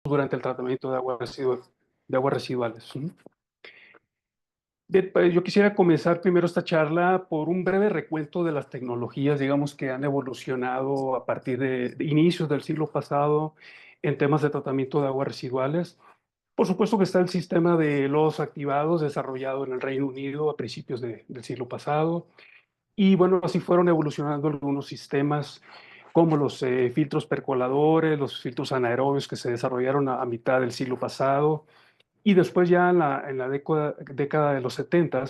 durante el tratamiento de aguas residuales. Bien, pues, yo quisiera comenzar primero esta charla por un breve recuento de las tecnologías, digamos, que han evolucionado a partir de inicios del siglo pasado en temas de tratamiento de aguas residuales. Por supuesto que está el sistema de lodos activados desarrollado en el Reino Unido a principios del siglo pasado. Y bueno, así fueron evolucionando algunos sistemas como los filtros percoladores, los filtros anaerobios que se desarrollaron a mitad del siglo pasado. Y después ya en la década de los 70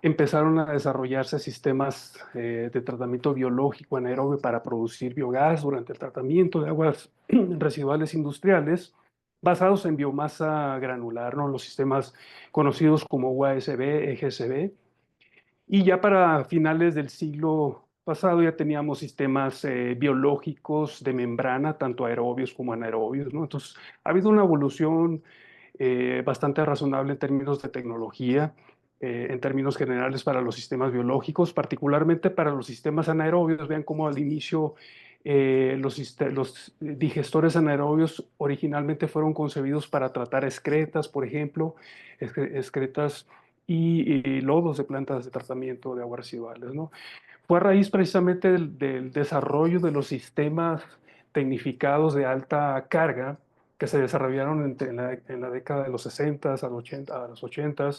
empezaron a desarrollarse sistemas de tratamiento biológico anaerobio para producir biogás durante el tratamiento de aguas residuales industriales basados en biomasa granular, ¿no? Los sistemas conocidos como UASB, EGSB. Y ya para finales del siglo pasado ya teníamos sistemas biológicos de membrana, tanto aerobios como anaerobios, ¿no? Entonces ha habido una evolución bastante razonable en términos de tecnología, en términos generales para los sistemas biológicos, particularmente para los sistemas anaerobios. Vean cómo al inicio los digestores anaerobios originalmente fueron concebidos para tratar excretas, por ejemplo, excretas y lodos de plantas de tratamiento de aguas residuales, ¿no? Fue a raíz precisamente del desarrollo de los sistemas tecnificados de alta carga que se desarrollaron en la década de los 60 a los 80,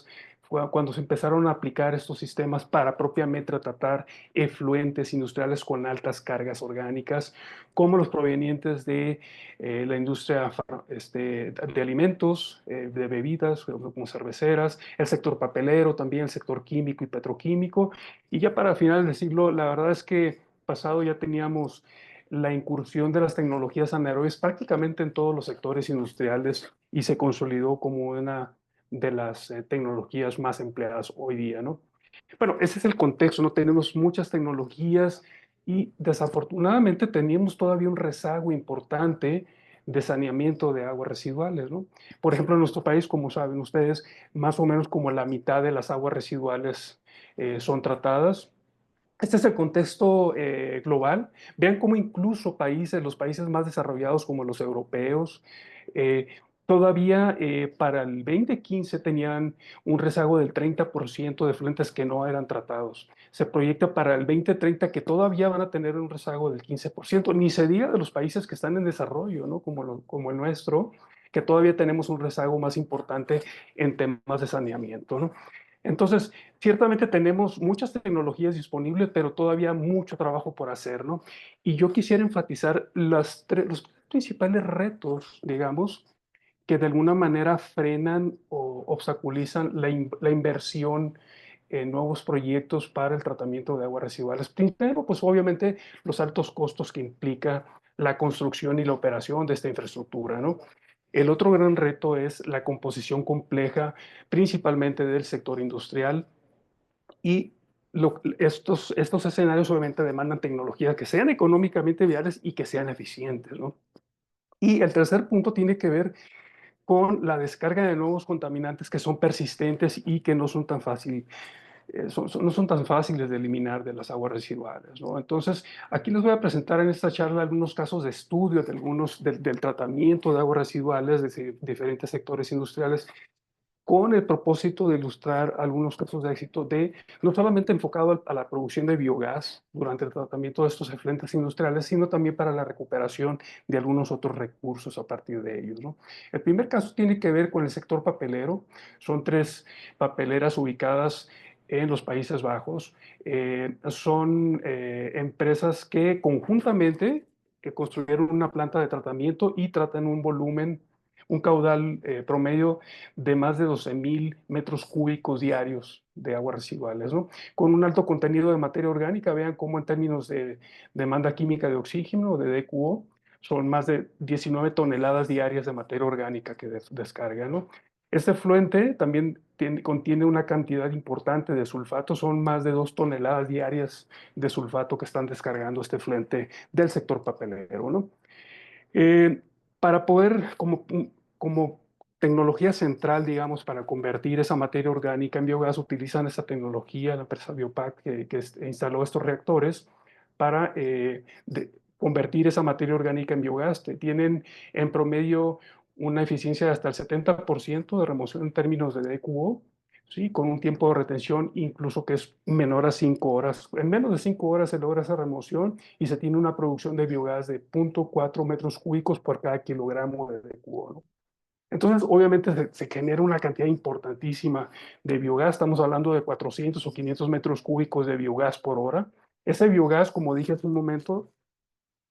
fue cuando se empezaron a aplicar estos sistemas para propiamente tratar efluentes industriales con altas cargas orgánicas, como los provenientes de la industria de alimentos, de bebidas, como cerveceras, el sector papelero, también el sector químico y petroquímico. Y ya para finales del siglo, la verdad es que pasado ya teníamos la incursión de las tecnologías anaerobias prácticamente en todos los sectores industriales y se consolidó como una de las tecnologías más empleadas hoy día, ¿no? Bueno, ese es el contexto, ¿no? Tenemos muchas tecnologías y desafortunadamente teníamos todavía un rezago importante de saneamiento de aguas residuales, ¿no? Por ejemplo, en nuestro país, como saben ustedes, más o menos como la mitad de las aguas residuales son tratadas. Este es el contexto global. Vean cómo incluso los países más desarrollados como los europeos, eh, todavía para el 2015 tenían un rezago del 30% de efluentes que no eran tratados. Se proyecta para el 2030 que todavía van a tener un rezago del 15%. Ni se diga de los países que están en desarrollo, ¿no? Como el nuestro, que todavía tenemos un rezago más importante en temas de saneamiento, ¿no? Entonces, ciertamente tenemos muchas tecnologías disponibles, pero todavía mucho trabajo por hacer, ¿no? Y yo quisiera enfatizar los principales retos, digamos, que de alguna manera frenan o obstaculizan la inversión en nuevos proyectos para el tratamiento de aguas residuales. Primero, pues obviamente los altos costos que implica la construcción y la operación de esta infraestructura, ¿no? El otro gran reto es la composición compleja, principalmente del sector industrial, y estos escenarios obviamente demandan tecnologías que sean económicamente viables y que sean eficientes, ¿no? Y el tercer punto tiene que ver con la descarga de nuevos contaminantes que son persistentes y que no son tan no son tan fáciles de eliminar de las aguas residuales, ¿no? Entonces, aquí les voy a presentar en esta charla algunos casos de estudio de del tratamiento de aguas residuales de diferentes sectores industriales con el propósito de ilustrar algunos casos de éxito no solamente enfocado a la producción de biogás durante el tratamiento de estos efluentes industriales, sino también para la recuperación de algunos otros recursos a partir de ellos, ¿no? El primer caso tiene que ver con el sector papelero. Son tres papeleras ubicadas en los Países Bajos. Son empresas que conjuntamente que construyeron una planta de tratamiento y tratan un caudal promedio de más de 12,000 metros cúbicos diarios de aguas residuales, ¿no? Con un alto contenido de materia orgánica. Vean cómo en términos de demanda química de oxígeno, de DQO, son más de 19 toneladas diarias de materia orgánica que descargan, ¿no? Este efluente también contiene una cantidad importante de sulfato, son más de 2 toneladas diarias de sulfato que están descargando este efluente del sector papelero, ¿no? Eh, para poder, como tecnología central, digamos, para convertir esa materia orgánica en biogás, utilizan esta tecnología, la empresa Biopac, instaló estos reactores para convertir esa materia orgánica en biogás. Tienen en promedio una eficiencia de hasta el 70% de remoción en términos de DQO, ¿sí? Con un tiempo de retención incluso que es menor a 5 horas. En menos de 5 horas se logra esa remoción y se tiene una producción de biogás de 0.4 metros cúbicos por cada kilogramo de DQO, ¿no? Entonces, obviamente, se genera una cantidad importantísima de biogás. Estamos hablando de 400 o 500 metros cúbicos de biogás por hora. Ese biogás, como dije hace un momento,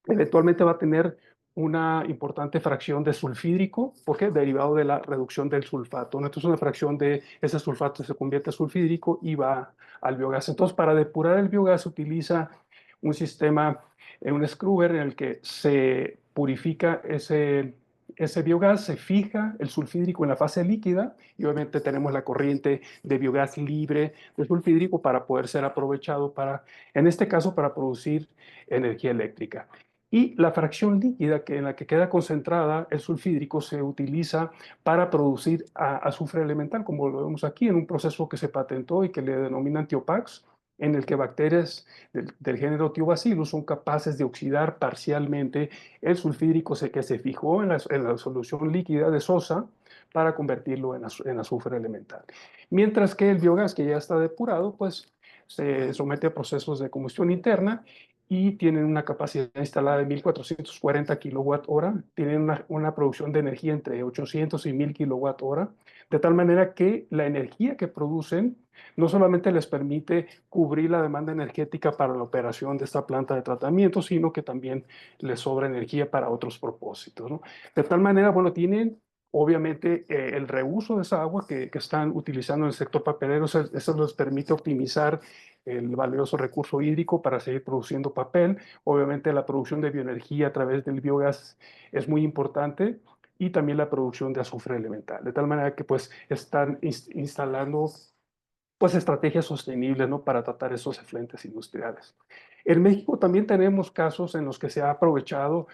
eventualmente va a tener una importante fracción de sulfídrico, porque derivado de la reducción del sulfato, ¿no? Entonces una fracción de ese sulfato se convierte a sulfídrico y va al biogás. Entonces para depurar el biogás se utiliza un sistema, un scrubber en el que se purifica ese biogás, se fija el sulfídrico en la fase líquida y obviamente tenemos la corriente de biogás libre de sulfídrico para poder ser aprovechado para, en este caso, para producir energía eléctrica. Y la fracción líquida en la que queda concentrada el sulfídrico se utiliza para producir azufre elemental, como lo vemos aquí, en un proceso que se patentó y que le denominan Thiopax, en el que bacterias del género Thiobacillus son capaces de oxidar parcialmente el sulfídrico que se fijó en la solución líquida de sosa para convertirlo en azufre elemental. Mientras que el biogás que ya está depurado, pues se somete a procesos de combustión interna y tienen una capacidad instalada de 1440 kilowatt-hora, tienen una producción de energía entre 800 y 1000 kilowatt-hora, de tal manera que la energía que producen no solamente les permite cubrir la demanda energética para la operación de esta planta de tratamiento, sino que también les sobra energía para otros propósitos, ¿no? De tal manera, bueno, tienen obviamente el reuso de esa agua que están utilizando en el sector papelero, eso les permite optimizar el valioso recurso hídrico para seguir produciendo papel. Obviamente la producción de bioenergía a través del biogás es muy importante y también la producción de azufre elemental, de tal manera que pues están instalando pues estrategias sostenibles, ¿no? Para tratar esos efluentes industriales. En México también tenemos casos en los que se ha aprovechado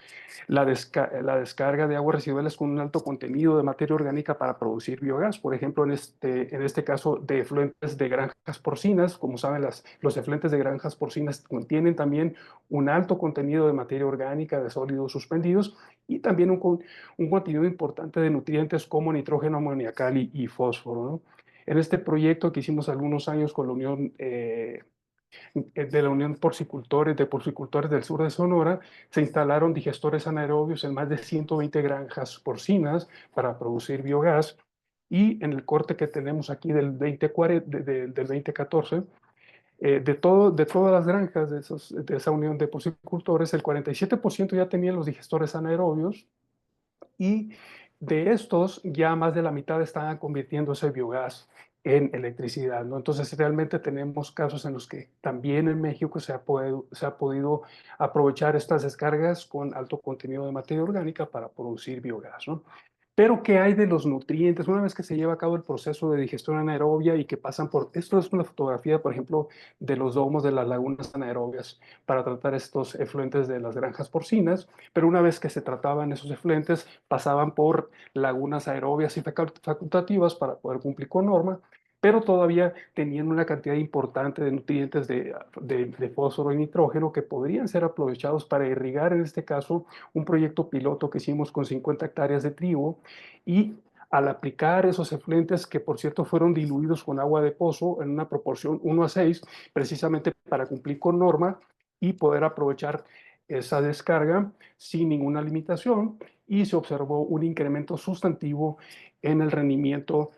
la descarga de aguas residuales con un alto contenido de materia orgánica para producir biogás. Por ejemplo, en este caso de efluentes de granjas porcinas, como saben, los efluentes de granjas porcinas contienen también un alto contenido de materia orgánica, de sólidos suspendidos y también un contenido importante de nutrientes como nitrógeno amoniacal y fósforo, ¿no? En este proyecto que hicimos algunos años con la Unión de la Unión de Porcicultores del Sur de Sonora, se instalaron digestores anaerobios en más de 120 granjas porcinas para producir biogás. Y en el corte que tenemos aquí del 2014, de todas las granjas de esa unión de porcicultores, el 47% ya tenían los digestores anaerobios y de estos ya más de la mitad estaban convirtiendo ese biogás en electricidad, ¿no? Entonces realmente tenemos casos en los que también en México se ha podido aprovechar estas descargas con alto contenido de materia orgánica para producir biogás, ¿no? Pero, ¿qué hay de los nutrientes? Una vez que se lleva a cabo el proceso de digestión anaerobia y que pasan por... Esto es una fotografía, por ejemplo, de los domos de las lagunas anaerobias para tratar estos efluentes de las granjas porcinas, pero una vez que se trataban esos efluentes, pasaban por lagunas aerobias y facultativas para poder cumplir con norma, pero todavía tenían una cantidad importante de nutrientes de fósforo y nitrógeno que podrían ser aprovechados para irrigar, en este caso, un proyecto piloto que hicimos con 50 hectáreas de trigo y al aplicar esos efluentes, que por cierto fueron diluidos con agua de pozo en una proporción 1:6, precisamente para cumplir con norma y poder aprovechar esa descarga sin ninguna limitación, y se observó un incremento sustantivo en el rendimiento,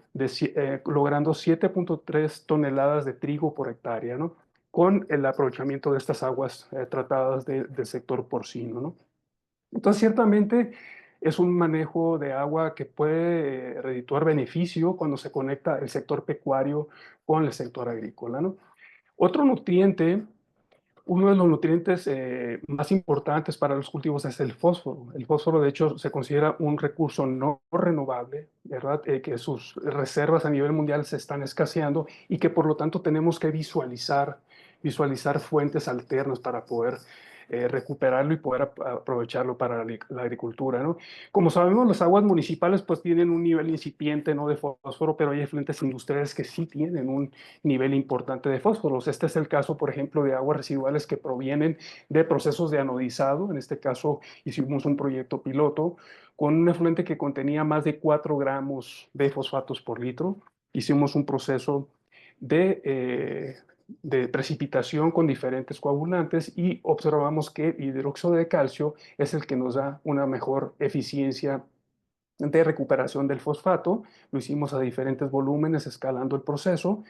logrando 7.3 toneladas de trigo por hectárea, ¿no? Con el aprovechamiento de estas aguas tratadas del sector porcino, ¿no? Entonces, ciertamente es un manejo de agua que puede redituar beneficio cuando se conecta el sector pecuario con el sector agrícola, ¿no? Otro nutriente, uno de los nutrientes más importantes para los cultivos es el fósforo. El fósforo, de hecho, se considera un recurso no renovable, ¿verdad? Que sus reservas a nivel mundial se están escaseando y que por lo tanto tenemos que visualizar fuentes alternas para poder recuperarlo y poder aprovecharlo para la agricultura, ¿no? Como sabemos, las aguas municipales pues tienen un nivel incipiente, ¿no?, de fósforo, pero hay efluentes industriales que sí tienen un nivel importante de fósforos. Este es el caso, por ejemplo, de aguas residuales que provienen de procesos de anodizado. En este caso hicimos un proyecto piloto con un efluente que contenía más de 4 gramos de fosfatos por litro. Hicimos un proceso de precipitación con diferentes coagulantes y observamos que el hidróxido de calcio es el que nos da una mejor eficiencia de recuperación del fosfato. Lo hicimos a diferentes volúmenes, escalando el proceso,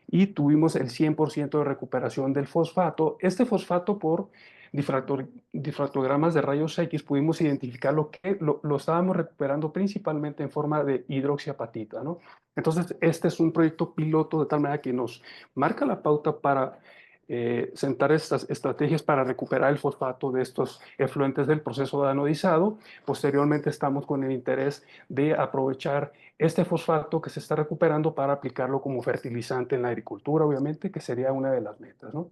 y tuvimos el 100% de recuperación del fosfato. Este fosfato, por difractogramas de rayos X, pudimos identificar que lo estábamos recuperando principalmente en forma de hidroxiapatita, ¿no? Entonces, este es un proyecto piloto de tal manera que nos marca la pauta para sentar estas estrategias para recuperar el fosfato de estos efluentes del proceso de anodizado. Posteriormente estamos con el interés de aprovechar este fosfato que se está recuperando para aplicarlo como fertilizante en la agricultura, obviamente, que sería una de las metas, ¿no?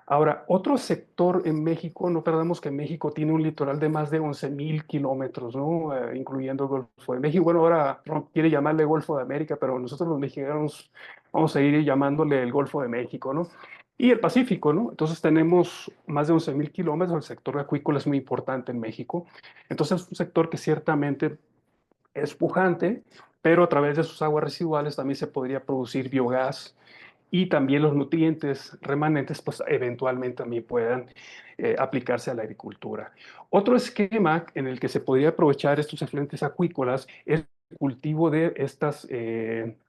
Ahora, otro sector en México, no perdamos que México tiene un litoral de más de 11,000 kilómetros, ¿no? Incluyendo el Golfo de México. Bueno, ahora Trump quiere llamarle Golfo de América, pero nosotros los mexicanos vamos a ir llamándole el Golfo de México, ¿no? Y el Pacífico, ¿no? Entonces tenemos más de 11,000 kilómetros. El sector acuícola es muy importante en México. Entonces es un sector que ciertamente es pujante, pero a través de sus aguas residuales también se podría producir biogás, y también los nutrientes remanentes pues eventualmente también puedan aplicarse a la agricultura. Otro esquema en el que se podría aprovechar estos efluentes acuícolas es el cultivo de estas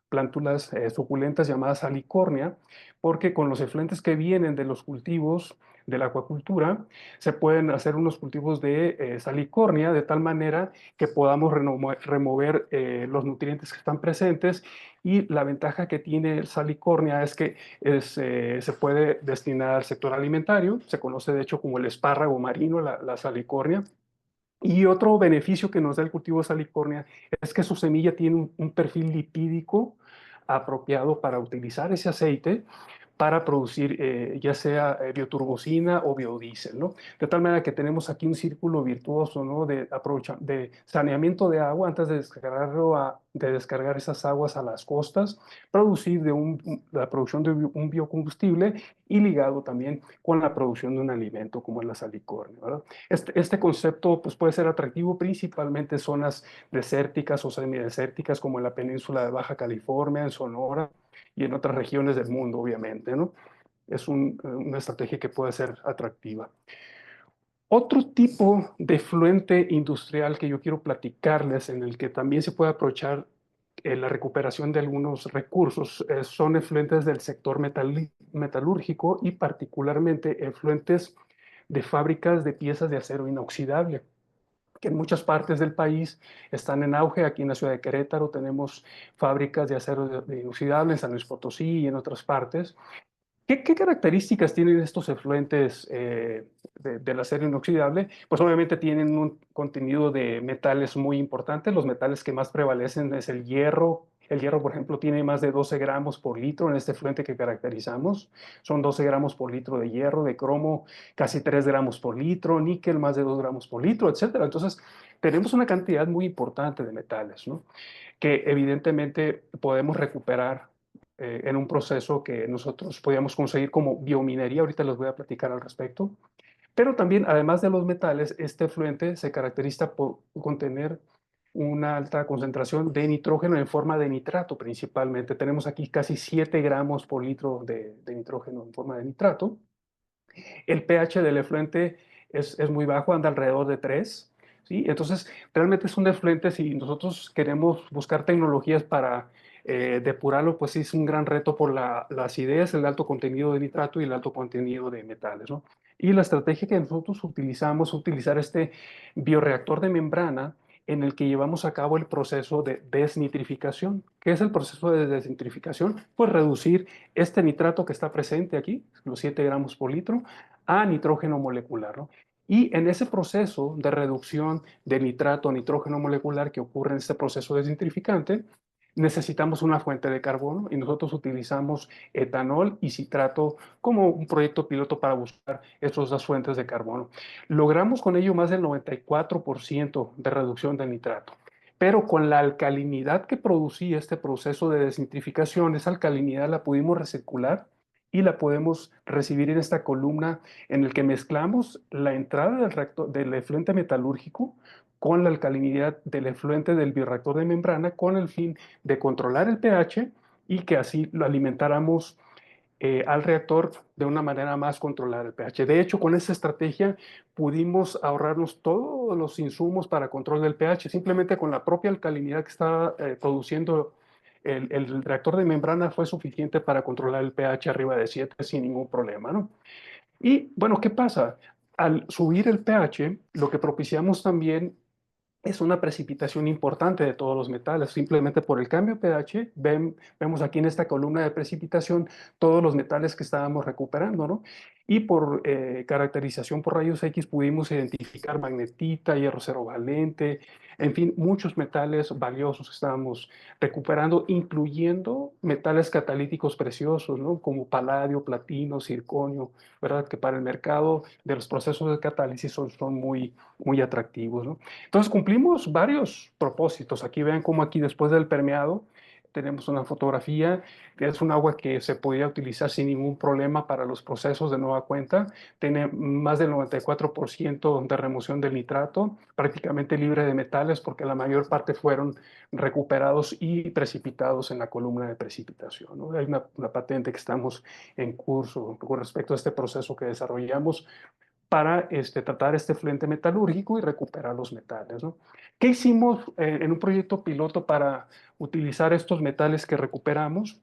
plántulas suculentas llamadas salicornia, porque con los efluentes que vienen de los cultivos de la acuacultura se pueden hacer unos cultivos de salicornia de tal manera que podamos remover los nutrientes que están presentes. Y la ventaja que tiene el salicornia es que se puede destinar al sector alimentario. Se conoce de hecho como el espárrago marino, la salicornia. Y otro beneficio que nos da el cultivo de salicornia es que su semilla tiene un perfil lipídico apropiado para utilizar ese aceite para producir ya sea bioturbocina o biodiesel, ¿no? De tal manera que tenemos aquí un círculo virtuoso, ¿no?, de saneamiento de agua antes de de descargar esas aguas a las costas, producir la producción de un biocombustible y ligado también con la producción de un alimento como es la salicornia, ¿verdad? Este concepto pues, puede ser atractivo principalmente en zonas desérticas o semidesérticas como en la península de Baja California, en Sonora y en otras regiones del mundo, obviamente, ¿no? Es una estrategia que puede ser atractiva. Otro tipo de efluente industrial que yo quiero platicarles, en el que también se puede aprovechar la recuperación de algunos recursos, son efluentes del sector metalúrgico y particularmente efluentes de fábricas de piezas de acero inoxidable, que en muchas partes del país están en auge. Aquí en la ciudad de Querétaro tenemos fábricas de acero inoxidable, en San Luis Potosí y en otras partes. ¿Qué características tienen estos efluentes del acero inoxidable? Pues obviamente tienen un contenido de metales muy importante. Los metales que más prevalecen es el hierro. El hierro, por ejemplo, tiene más de 12 gramos por litro en este efluente que caracterizamos. Son 12 gramos por litro de hierro, de cromo casi 3 gramos por litro, níquel más de 2 gramos por litro, etcétera. Entonces, tenemos una cantidad muy importante de metales, ¿no?, que evidentemente podemos recuperar en un proceso que nosotros podíamos conseguir como biominería. Ahorita les voy a platicar al respecto. Pero también, además de los metales, este efluente se caracteriza por contener una alta concentración de nitrógeno en forma de nitrato principalmente. Tenemos aquí casi 7 gramos por litro de nitrógeno en forma de nitrato. El pH del efluente es muy bajo, anda alrededor de 3. ¿Sí? Entonces, realmente es un efluente. Si nosotros queremos buscar tecnologías para depurarlo, pues sí es un gran reto por la acidez, el alto contenido de nitrato y el alto contenido de metales, ¿no? Y la estrategia que nosotros utilizamos es utilizar este bioreactor de membrana en el que llevamos a cabo el proceso de desnitrificación. ¿Qué es el proceso de desnitrificación? Pues reducir este nitrato que está presente aquí, los 7 gramos por litro, a nitrógeno molecular, ¿no? Y en ese proceso de reducción de nitrato a nitrógeno molecular que ocurre en este proceso desnitrificante, necesitamos una fuente de carbono y nosotros utilizamos etanol y citrato como un proyecto piloto para buscar estas dos fuentes de carbono. Logramos con ello más del 94% de reducción de nitrato. Pero con la alcalinidad que producía este proceso de desnitrificación, esa alcalinidad la pudimos recircular y la podemos recibir en esta columna en el que mezclamos la entrada del efluente metalúrgico con la alcalinidad del efluente del bioreactor de membrana con el fin de controlar el pH y que así lo alimentáramos al reactor de una manera más controlada el pH. De hecho, con esa estrategia pudimos ahorrarnos todos los insumos para control del pH, simplemente con la propia alcalinidad que estaba produciendo el reactor de membrana fue suficiente para controlar el pH arriba de 7 sin ningún problema, ¿no? Y bueno, ¿qué pasa? Al subir el pH, lo que propiciamos también es una precipitación importante de todos los metales. Simplemente por el cambio de pH, vemos aquí en esta columna de precipitación todos los metales que estábamos recuperando, ¿no? Y por caracterización por rayos X pudimos identificar magnetita, hierro cero valente, en fin, muchos metales valiosos que estábamos recuperando, incluyendo metales catalíticos preciosos, ¿no? Como paladio, platino, circonio, ¿verdad? Que para el mercado de los procesos de catálisis son muy atractivos, ¿no? Entonces cumplimos varios propósitos. Aquí vean cómo aquí después del permeado tenemos una fotografía, que es un agua que se podía utilizar sin ningún problema para los procesos de nueva cuenta. Tiene más del 94% de remoción del nitrato, prácticamente libre de metales porque la mayor parte fueron recuperados y precipitados en la columna de precipitación, ¿no? Hay una patente que estamos en curso con respecto a este proceso que desarrollamos para tratar este efluente metalúrgico y recuperar los metales, ¿no? ¿Qué hicimos en un proyecto piloto para utilizar estos metales que recuperamos?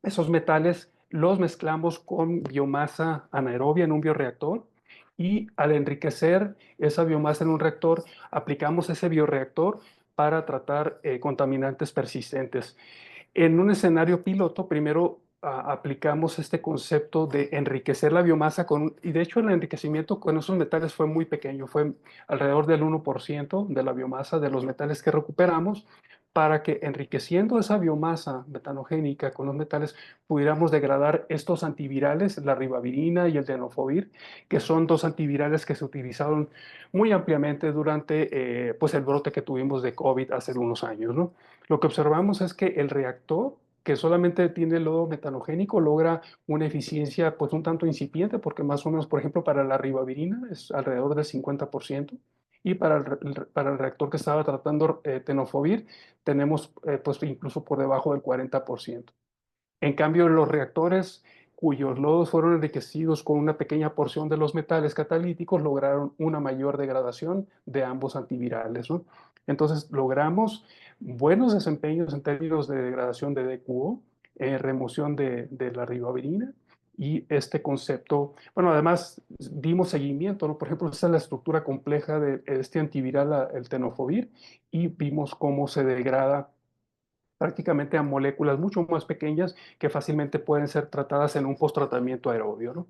Esos metales los mezclamos con biomasa anaerobia en un bioreactor y al enriquecer esa biomasa en un reactor, aplicamos ese bioreactor para tratar contaminantes persistentes. En un escenario piloto, primero aplicamos este concepto de enriquecer la biomasa y de hecho el enriquecimiento con esos metales fue muy pequeño, fue alrededor del 1% de la biomasa de los metales que recuperamos, para que enriqueciendo esa biomasa metanogénica con los metales pudiéramos degradar estos antivirales, la ribavirina y el tenofovir, que son dos antivirales que se utilizaron muy ampliamente durante pues el brote que tuvimos de COVID hace unos años, ¿no? Lo que observamos es que el reactor, que solamente tiene lodo metanogénico, logra una eficiencia pues un tanto incipiente, porque más o menos, por ejemplo, para la ribavirina es alrededor del 50%, y para el reactor que estaba tratando tenofovir, tenemos pues incluso por debajo del 40%. En cambio, los reactores cuyos lodos fueron enriquecidos con una pequeña porción de los metales catalíticos lograron una mayor degradación de ambos antivirales, ¿no? Entonces, logramos buenos desempeños en términos de degradación de DQO, remoción de la ribavirina y este concepto, bueno, además dimos seguimiento, ¿no? Por ejemplo, esta es la estructura compleja de este antiviral, el tenofovir, y vimos cómo se degrada prácticamente a moléculas mucho más pequeñas que fácilmente pueden ser tratadas en un posttratamiento aerobio, ¿no?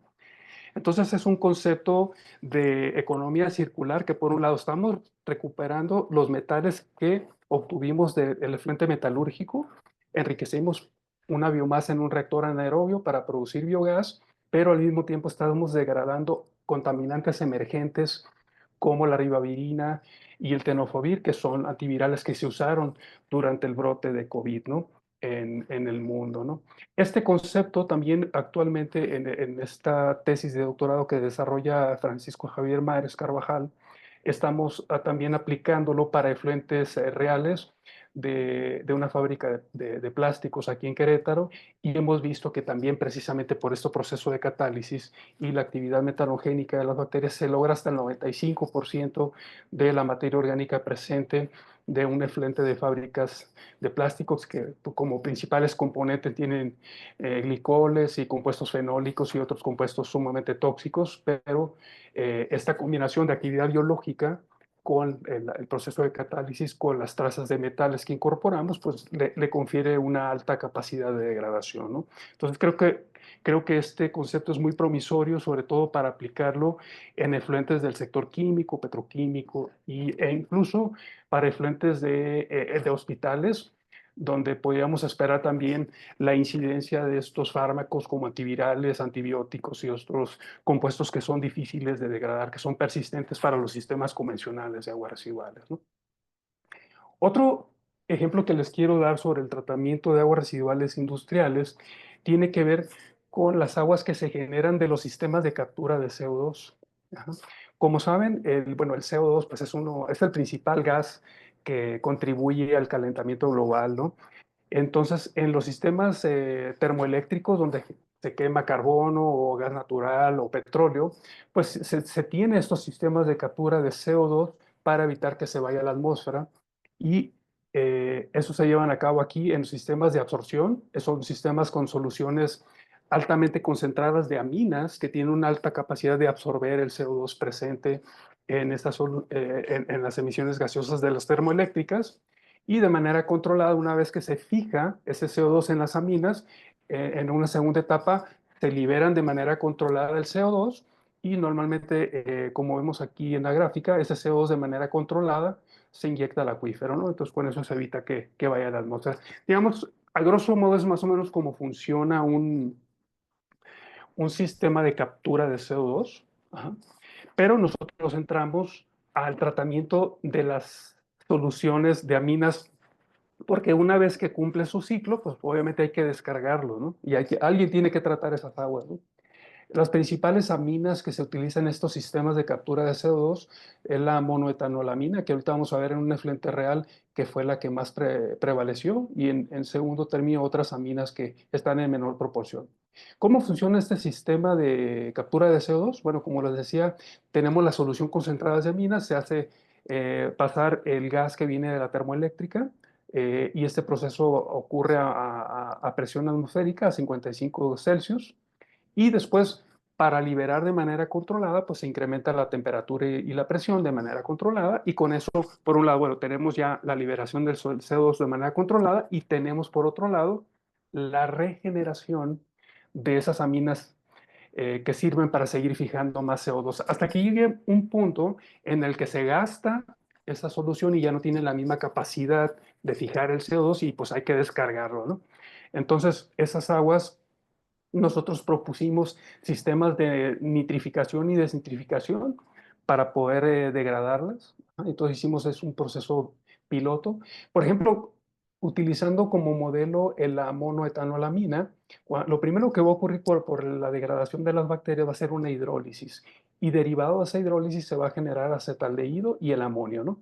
Entonces es un concepto de economía circular que por un lado estamos recuperando los metales que obtuvimos del efluente metalúrgico, enriquecemos una biomasa en un reactor anaerobio para producir biogás, pero al mismo tiempo estamos degradando contaminantes emergentes como la ribavirina y el tenofovir, que son antivirales que se usaron durante el brote de COVID, ¿no? En el mundo, ¿no? Este concepto también actualmente en esta tesis de doctorado que desarrolla Francisco Javier Mares Carvajal, estamos también aplicándolo para efluentes reales de una fábrica de plásticos aquí en Querétaro y hemos visto que también precisamente por este proceso de catálisis y la actividad metanogénica de las bacterias se logra hasta el 95% de la materia orgánica presente de un efluente de fábricas de plásticos que como principales componentes tienen glicoles y compuestos fenólicos y otros compuestos sumamente tóxicos, pero esta combinación de actividad biológica con el proceso de catálisis, con las trazas de metales que incorporamos, pues le confiere una alta capacidad de degradación, ¿no? Entonces creo que este concepto es muy promisorio, sobre todo para aplicarlo en efluentes del sector químico, petroquímico e incluso para efluentes de hospitales, donde podíamos esperar también la incidencia de estos fármacos como antivirales, antibióticos y otros compuestos que son difíciles de degradar, que son persistentes para los sistemas convencionales de aguas residuales, ¿no? Otro ejemplo que les quiero dar sobre el tratamiento de aguas residuales industriales tiene que ver con las aguas que se generan de los sistemas de captura de CO2. Ajá. Como saben, bueno, el CO2 pues es el principal gas que contribuye al calentamiento global, ¿no? Entonces, en los sistemas termoeléctricos donde se quema carbono o gas natural o petróleo, pues se tiene estos sistemas de captura de CO2 para evitar que se vaya a la atmósfera y eso se llevan a cabo aquí en sistemas de absorción, son sistemas con soluciones altamente concentradas de aminas que tienen una alta capacidad de absorber el CO2 presente en, en las emisiones gaseosas de las termoeléctricas y de manera controlada, una vez que se fija ese CO2 en las aminas, en una segunda etapa se liberan de manera controlada el CO2 y normalmente, como vemos aquí en la gráfica, ese CO2 de manera controlada se inyecta al acuífero, ¿no? Entonces con eso se evita que vaya a la atmósfera. Digamos, a grosso modo es más o menos como funciona un sistema de captura de CO2, ajá, pero nosotros nos centramos al tratamiento de las soluciones de aminas porque una vez que cumple su ciclo, pues obviamente hay que descargarlo, ¿no? Y alguien tiene que tratar esas aguas, ¿no? Las principales aminas que se utilizan en estos sistemas de captura de CO2 es la monoetanolamina, que ahorita vamos a ver en un efluente real, que fue la que más prevaleció, y en segundo término otras aminas que están en menor proporción. ¿Cómo funciona este sistema de captura de CO2? Bueno, como les decía, tenemos la solución concentrada de aminas, se hace pasar el gas que viene de la termoeléctrica, y este proceso ocurre a presión atmosférica a 55 Celsius y después, para liberar de manera controlada, pues se incrementa la temperatura y la presión de manera controlada. Y con eso, por un lado, bueno, tenemos ya la liberación del CO2 de manera controlada y tenemos, por otro lado, la regeneración de esas aminas que sirven para seguir fijando más CO2, hasta que llegue un punto en el que se gasta esa solución y ya no tiene la misma capacidad de fijar el CO2 y pues hay que descargarlo, ¿no? Entonces, esas aguas nosotros propusimos sistemas de nitrificación y desnitrificación para poder degradarlas. Entonces hicimos es un proceso piloto. Por ejemplo, utilizando como modelo la monoetanolamina, lo primero que va a ocurrir por la degradación de las bacterias va a ser una hidrólisis. Y derivado de esa hidrólisis se va a generar acetaldehído y el amonio, ¿no?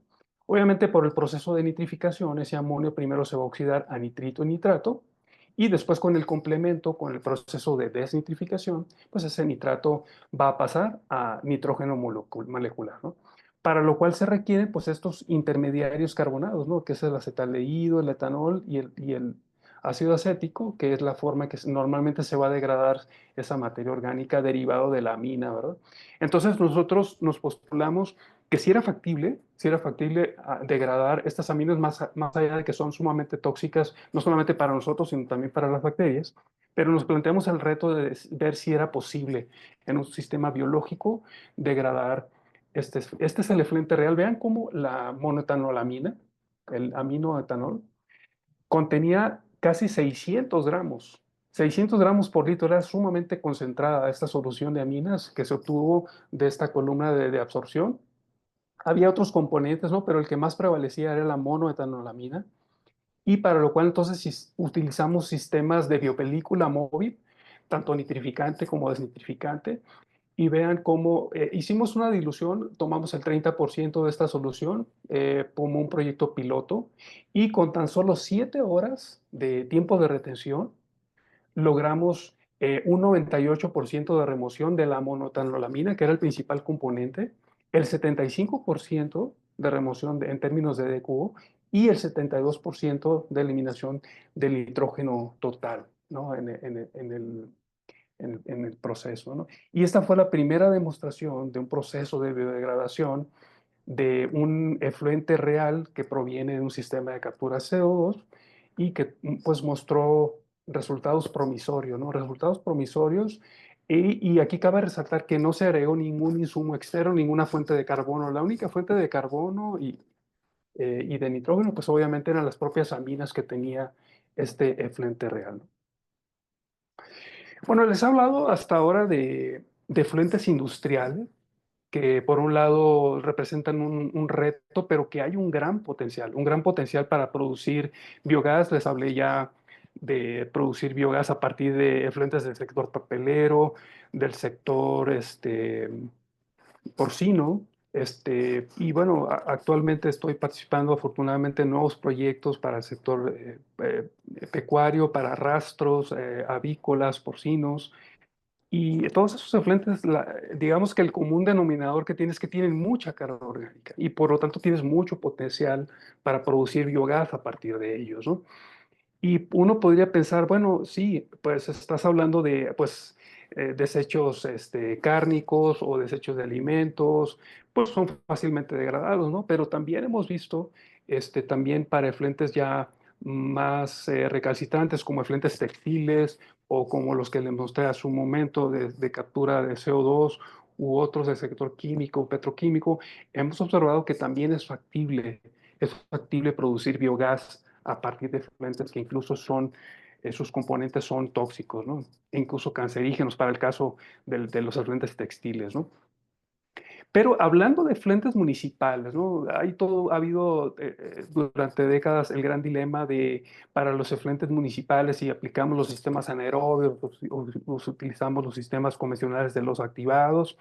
Obviamente por el proceso de nitrificación, ese amonio primero se va a oxidar a nitrito y nitrato, y después con el complemento, con el proceso de desnitrificación, pues ese nitrato va a pasar a nitrógeno molecular, ¿no? Para lo cual se requieren pues estos intermediarios carbonados, ¿no? Que es el acetaldehído, el etanol y el ácido acético, que es la forma que normalmente se va a degradar esa materia orgánica derivado de la amina, ¿verdad? Entonces nosotros nos postulamos que si era factible degradar estas aminas más allá de que son sumamente tóxicas, no solamente para nosotros, sino también para las bacterias, pero nos planteamos el reto de ver si era posible en un sistema biológico degradar este es el efluente real. Vean cómo la monoetanolamina, el aminoetanol, contenía casi 600 gramos. 600 gramos por litro era sumamente concentrada esta solución de aminas que se obtuvo de esta columna de absorción. Había otros componentes, ¿no? Pero el que más prevalecía era la monoetanolamina, y para lo cual entonces utilizamos sistemas de biopelícula móvil, tanto nitrificante como desnitrificante, y vean cómo hicimos una dilución, tomamos el 30% de esta solución como un proyecto piloto, y con tan solo 7 horas de tiempo de retención, logramos un 98% de remoción de la monotanolamina, que era el principal componente, el 75% de remoción en términos de DQO y el 72% de eliminación del nitrógeno total, ¿no? En el proceso, ¿no? Y esta fue la primera demostración de un proceso de biodegradación de un efluente real que proviene de un sistema de captura CO2 y que pues mostró resultados promisorios, ¿no? Resultados promisorios y aquí cabe resaltar que no se agregó ningún insumo externo, ninguna fuente de carbono. La única fuente de carbono y de nitrógeno, pues obviamente eran las propias aminas que tenía este efluente real, ¿no? Bueno, les he hablado hasta ahora de efluentes industriales, que por un lado representan un reto, pero que hay un gran potencial para producir biogás. Les hablé ya de producir biogás a partir de efluentes del sector papelero, del sector porcino. Y bueno, actualmente estoy participando afortunadamente en nuevos proyectos para el sector pecuario, para rastros avícolas, porcinos. Y todos esos efluentes, digamos que el común denominador que tienes es que tienen mucha carga orgánica y por lo tanto tienes mucho potencial para producir biogás a partir de ellos, ¿no? Y uno podría pensar, bueno, sí, pues estás hablando de pues, desechos cárnicos o desechos de alimentos, pues son fácilmente degradados, ¿no? Pero también hemos visto, también para efluentes ya más recalcitrantes, como efluentes textiles o como los que les mostré hace un momento de captura de CO2 u otros del sector químico, petroquímico, hemos observado que también es factible producir biogás a partir de efluentes que incluso son, sus componentes son tóxicos, ¿no? E incluso cancerígenos para el caso de los efluentes textiles, ¿no? Pero hablando de efluentes municipales, ¿no? Ha habido durante décadas el gran dilema de para los efluentes municipales si aplicamos los sistemas anaerobios o si utilizamos los sistemas convencionales de los activados.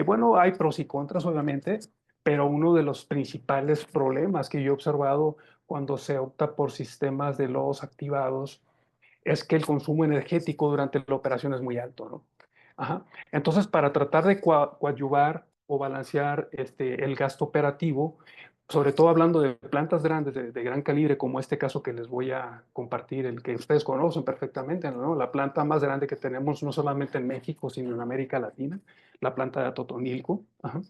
Bueno, hay pros y contras, obviamente, pero uno de los principales problemas que yo he observado cuando se opta por sistemas de lodos activados es que el consumo energético durante la operación es muy alto, ¿no? Ajá. Entonces, para tratar de coadyuvar o balancear el gasto operativo, sobre todo hablando de plantas grandes, de gran calibre, como este caso que les voy a compartir, el que ustedes conocen perfectamente, ¿no? La planta más grande que tenemos no solamente en México, sino en América Latina, la planta de Atotonilco. Ajá.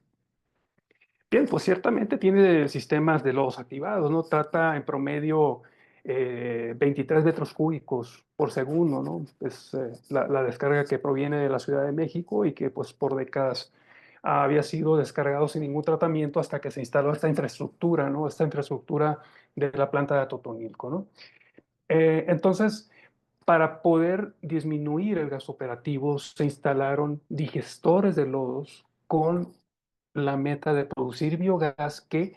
Bien, pues ciertamente tiene sistemas de lodos activados, ¿no? Trata en promedio 23 metros cúbicos por segundo, ¿no? Es la descarga que proviene de la Ciudad de México y que pues por décadas había sido descargado sin ningún tratamiento hasta que se instaló esta infraestructura, ¿no? Esta infraestructura de la planta de Atotonilco, ¿no? Entonces, para poder disminuir el gasto operativo, se instalaron digestores de lodos con la meta de producir biogás que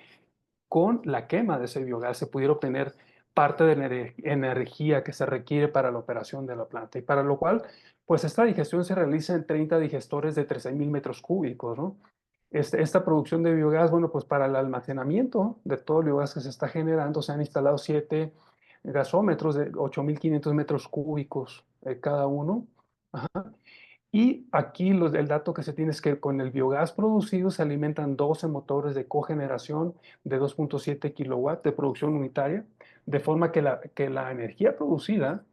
con la quema de ese biogás se pudiera obtener parte de la energía que se requiere para la operación de la planta y para lo cual, pues esta digestión se realiza en 30 digestores de 13.000 metros cúbicos, ¿no? Esta producción de biogás, bueno, pues para el almacenamiento de todo el biogás que se está generando se han instalado 7 gasómetros de 8.500 metros cúbicos cada uno. Ajá. Y aquí el dato que se tiene es que con el biogás producido se alimentan 12 motores de cogeneración de 2.7 kilowatts de producción unitaria, de forma que la energía producida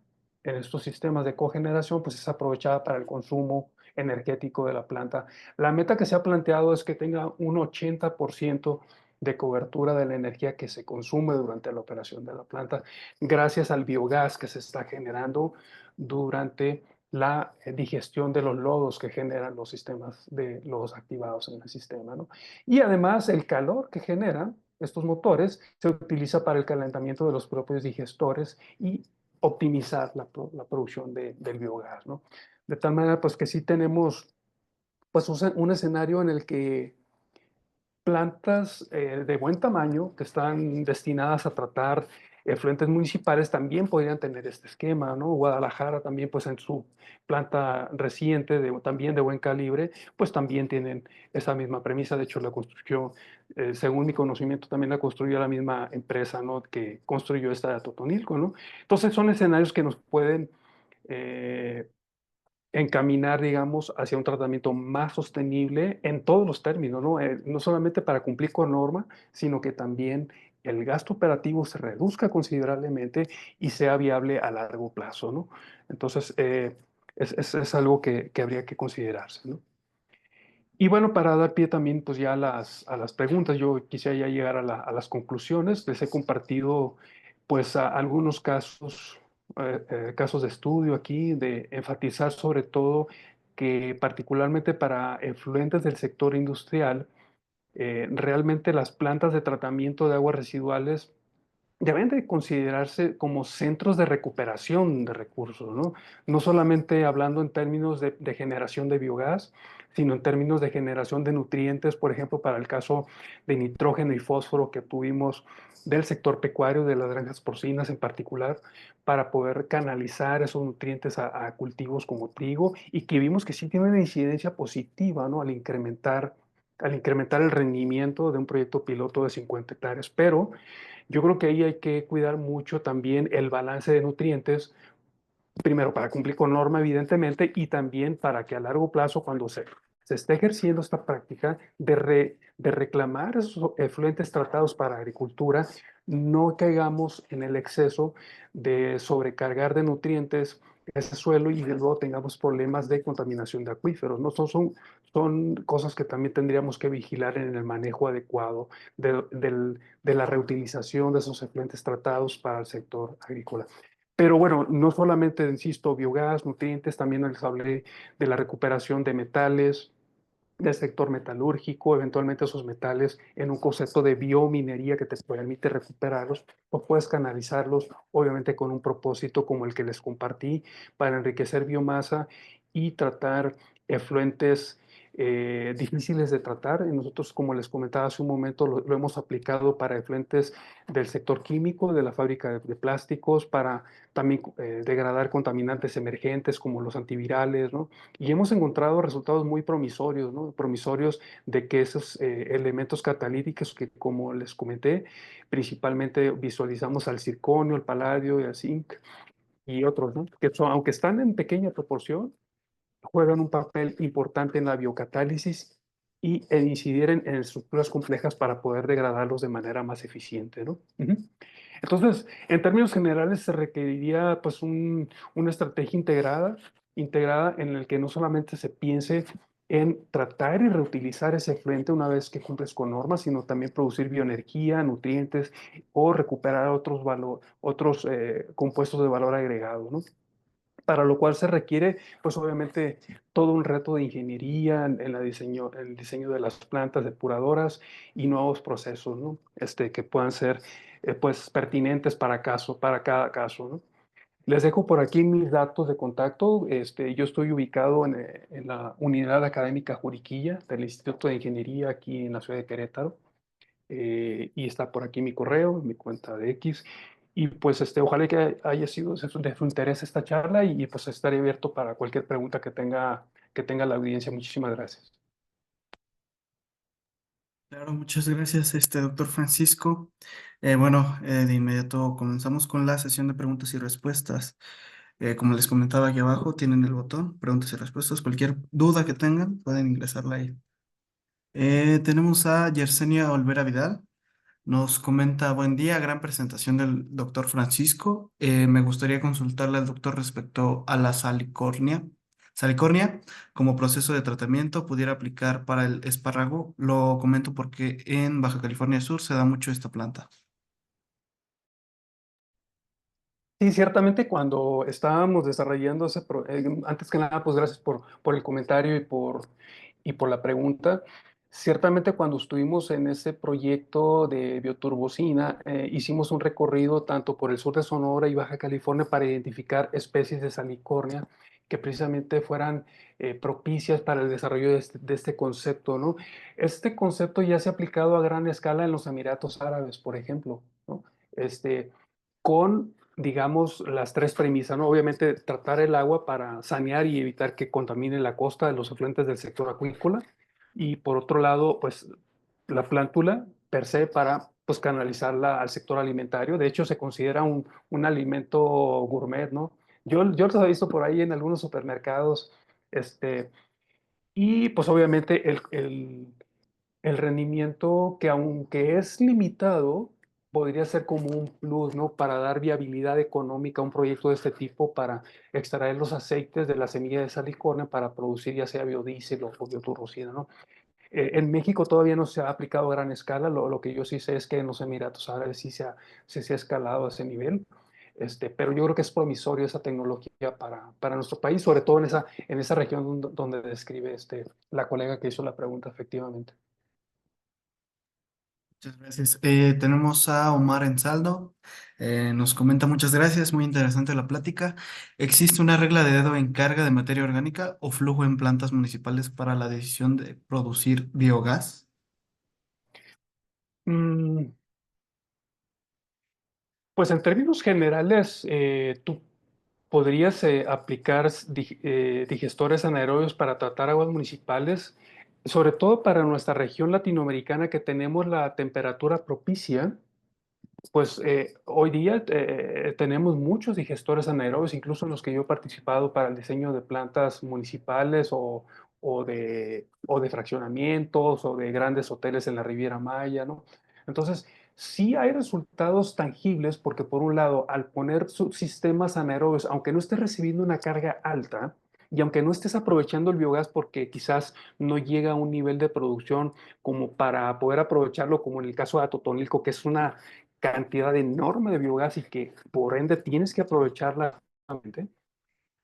en estos sistemas de cogeneración pues es aprovechada para el consumo energético de la planta. La meta que se ha planteado es que tenga un 80% de cobertura de la energía que se consume durante la operación de la planta, gracias al biogás que se está generando durante la digestión de los lodos que generan los sistemas de lodos activados en el sistema, ¿no? Y además el calor que generan estos motores se utiliza para el calentamiento de los propios digestores y optimizar la producción del biogás, ¿no? De tal manera pues que sí tenemos pues un escenario en el que plantas de buen tamaño que están destinadas a tratar efluentes municipales también podrían tener este esquema, ¿no? Guadalajara también, pues en su planta reciente, también de buen calibre, pues también tienen esa misma premisa. De hecho, la construcción, según mi conocimiento, también la construyó la misma empresa, ¿no? Que construyó esta de Totonilco, ¿no? Entonces son escenarios que nos pueden eh, encaminar, digamos, hacia un tratamiento más sostenible en todos los términos, ¿no? No solamente para cumplir con norma, sino que también el gasto operativo se reduzca considerablemente y sea viable a largo plazo, ¿no? Entonces, es algo que habría que considerarse, ¿no? Y bueno, para dar pie también pues ya a las preguntas, yo quisiera ya llegar a las conclusiones. Les he compartido pues algunos casos, casos de estudio aquí, de enfatizar sobre todo que particularmente para efluentes del sector industrial, realmente las plantas de tratamiento de aguas residuales deben de considerarse como centros de recuperación de recursos, ¿no? No solamente hablando en términos de generación de biogás, sino en términos de generación de nutrientes, por ejemplo, para el caso de nitrógeno y fósforo que tuvimos del sector pecuario, de las granjas porcinas en particular, para poder canalizar esos nutrientes a cultivos como trigo y que vimos que sí tiene una incidencia positiva, ¿no? Al incrementar el rendimiento de un proyecto piloto de 50 hectáreas. Pero yo creo que ahí hay que cuidar mucho también el balance de nutrientes, primero para cumplir con norma, evidentemente, y también para que a largo plazo, cuando se esté ejerciendo esta práctica de reclamar esos efluentes tratados para agricultura, no caigamos en el exceso de sobrecargar de nutrientes ese suelo y luego tengamos problemas de contaminación de acuíferos, ¿no? Son cosas que también tendríamos que vigilar en el manejo adecuado de la reutilización de esos efluentes tratados para el sector agrícola. Pero bueno, no solamente, insisto, biogás, nutrientes, también les hablé de la recuperación de metales, del sector metalúrgico, eventualmente esos metales en un concepto de biominería que te permite recuperarlos o puedes canalizarlos, obviamente con un propósito como el que les compartí, para enriquecer biomasa y tratar efluentes difíciles de tratar. Y nosotros, como les comentaba hace un momento, lo hemos aplicado para efluentes del sector químico, de la fábrica de plásticos, para también degradar contaminantes emergentes como los antivirales, ¿no? Y hemos encontrado resultados muy promisorios, ¿no? Promisorios de que esos elementos catalíticos que, como les comenté, principalmente visualizamos al circonio, al paladio y al zinc y otros, ¿no? Que son, aunque están en pequeña proporción, juegan un papel importante en la biocatálisis y en incidir en estructuras complejas para poder degradarlos de manera más eficiente, ¿no? Ujú. Entonces, en términos generales, se requeriría pues una estrategia integrada en el que no solamente se piense en tratar y reutilizar ese efluente una vez que cumples con normas, sino también producir bioenergía, nutrientes o recuperar otros compuestos de valor agregado, ¿no? Para lo cual se requiere, pues obviamente, todo un reto de ingeniería en el diseño de las plantas depuradoras y nuevos procesos, ¿no? Que puedan ser, pues, pertinentes para cada caso, ¿no? Les dejo por aquí mis datos de contacto. Yo estoy ubicado en la Unidad Académica Juriquilla del Instituto de Ingeniería aquí en la ciudad de Querétaro, y está por aquí mi correo, mi cuenta de X. Y pues ojalá que haya sido de su interés esta charla y pues estaré abierto para cualquier pregunta que tenga la audiencia. Muchísimas gracias. Claro, muchas gracias, doctor Francisco. De inmediato comenzamos con la sesión de preguntas y respuestas. Como les comentaba aquí abajo, tienen el botón, preguntas y respuestas. Cualquier duda que tengan, pueden ingresarla ahí. Tenemos a Yersenia Olvera Vidal. Nos comenta, buen día, gran presentación del doctor Francisco. Me gustaría consultarle al doctor respecto a la salicornia. Salicornia, como proceso de tratamiento, pudiera aplicar para el espárrago. Lo comento porque en Baja California Sur se da mucho esta planta. Sí, ciertamente cuando estábamos desarrollando antes que nada, pues gracias por el comentario y por la pregunta. Ciertamente cuando estuvimos en ese proyecto de bioturbocina, hicimos un recorrido tanto por el sur de Sonora y Baja California para identificar especies de salicornia que precisamente fueran propicias para el desarrollo de este concepto, ¿no? Este concepto ya se ha aplicado a gran escala en los Emiratos Árabes, por ejemplo, ¿no? Con, digamos, las tres premisas, ¿no? Obviamente, tratar el agua para sanear y evitar que contamine la costa de los afluentes del sector acuícola. Y por otro lado, pues la plántula per se para pues, canalizarla al sector alimentario. De hecho, se considera un alimento gourmet, ¿no? Yo los he visto por ahí en algunos supermercados. Este, y pues obviamente el rendimiento que aunque es limitado, podría ser como un plus, ¿no? Para dar viabilidad económica a un proyecto de este tipo, para extraer los aceites de la semilla de salicornia para producir ya sea biodiesel o bioturrocina, ¿no? En México todavía no se ha aplicado a gran escala, lo que yo sí sé es que en los Emiratos Árabes sí se ha escalado a ese nivel. Pero yo creo que es promisorio esa tecnología para nuestro país, sobre todo en esa región donde describe la colega que hizo la pregunta, efectivamente. Muchas gracias. Tenemos a Omar Ensaldo. Nos comenta muchas gracias, muy interesante la plática. ¿Existe una regla de dedo en carga de materia orgánica o flujo en plantas municipales para la decisión de producir biogás? Mm, pues en términos generales, tú podrías aplicar digestores anaerobios para tratar aguas municipales, sobre todo para nuestra región latinoamericana que tenemos la temperatura propicia. Pues hoy día tenemos muchos digestores anaerobios, incluso en los que yo he participado para el diseño de plantas municipales o de fraccionamientos o de grandes hoteles en la Riviera Maya, ¿no? Entonces, sí hay resultados tangibles porque por un lado, al poner sistemas anaerobios, aunque no estés recibiendo una carga alta y aunque no estés aprovechando el biogás porque quizás no llega a un nivel de producción como para poder aprovecharlo, como en el caso de Atotonilco, que es una cantidad enorme de biogás y que por ende tienes que aprovecharla.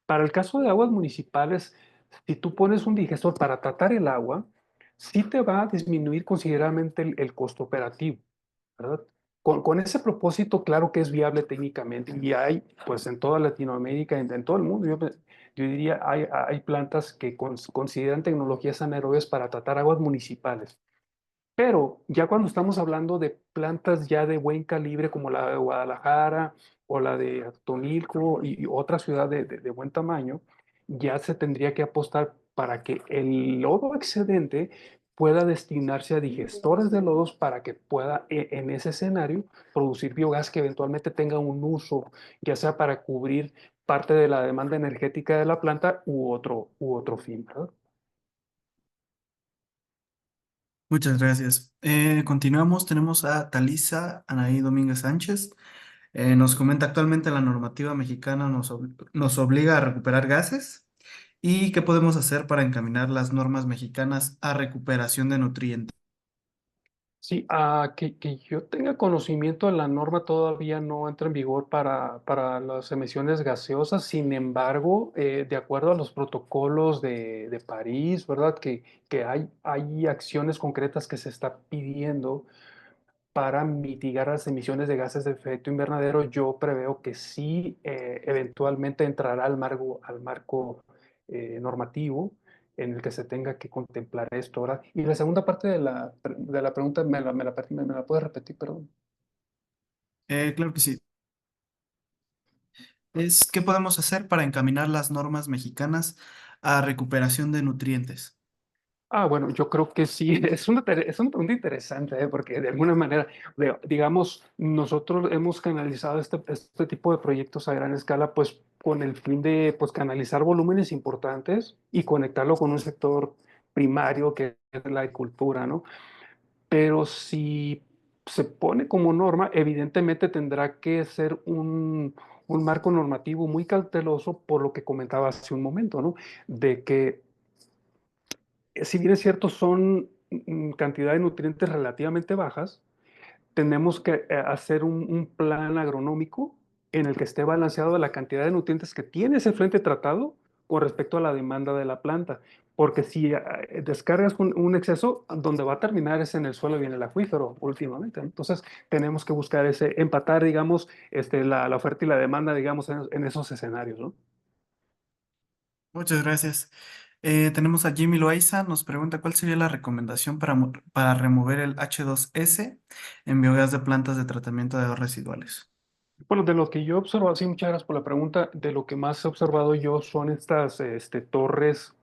Para el caso de aguas municipales, si tú pones un digestor para tratar el agua, sí te va a disminuir considerablemente el costo operativo, ¿verdad? Con ese propósito, claro que es viable técnicamente y hay, pues en toda Latinoamérica, en todo el mundo, yo diría, hay plantas que consideran tecnologías anaerobias para tratar aguas municipales. Pero ya cuando estamos hablando de plantas ya de buen calibre como la de Guadalajara o la de Tonilco y otra ciudad de buen tamaño, ya se tendría que apostar para que el lodo excedente pueda destinarse a digestores de lodos para que pueda en ese escenario producir biogás que eventualmente tenga un uso, ya sea para cubrir parte de la demanda energética de la planta u otro fin, ¿verdad? Muchas gracias. Continuamos. Tenemos a Talisa Anaí Domínguez Sánchez. Nos comenta actualmente la normativa mexicana nos obliga a recuperar gases y qué podemos hacer para encaminar las normas mexicanas a recuperación de nutrientes. Sí, que yo tenga conocimiento, la norma todavía no entra en vigor para las emisiones gaseosas. Sin embargo, de acuerdo a los protocolos de París, ¿verdad? Que hay acciones concretas que se está pidiendo para mitigar las emisiones de gases de efecto invernadero. Yo preveo que sí, eventualmente entrará al marco normativo en el que se tenga que contemplar esto, ¿verdad? Y la segunda parte de la pregunta, me la puedes repetir, perdón? Claro que sí. Es qué podemos hacer para encaminar las normas mexicanas a recuperación de nutrientes. Bueno, yo creo que sí, es una pregunta interesante, porque de alguna manera, digamos, nosotros hemos canalizado este tipo de proyectos a gran escala, pues con el fin de pues, canalizar volúmenes importantes y conectarlo con un sector primario que es la agricultura, ¿no? Pero si se pone como norma, evidentemente tendrá que ser un marco normativo muy cauteloso por lo que comentaba hace un momento, ¿no? De que si bien es cierto, son cantidad de nutrientes relativamente bajas, tenemos que hacer un plan agronómico en el que esté balanceado la cantidad de nutrientes que tiene ese frente tratado con respecto a la demanda de la planta. Porque si descargas un exceso, donde va a terminar es en el suelo y en el acuífero últimamente. Entonces, tenemos que buscar empatar, digamos, la oferta y la demanda, digamos, en esos escenarios, ¿no? Muchas gracias. Tenemos a Jimmy Loaiza, nos pregunta cuál sería la recomendación para remover el H2S en biogás de plantas de tratamiento de aguas residuales. Bueno, de lo que yo he observado, sí, muchas gracias por la pregunta. De lo que más he observado yo son estas torres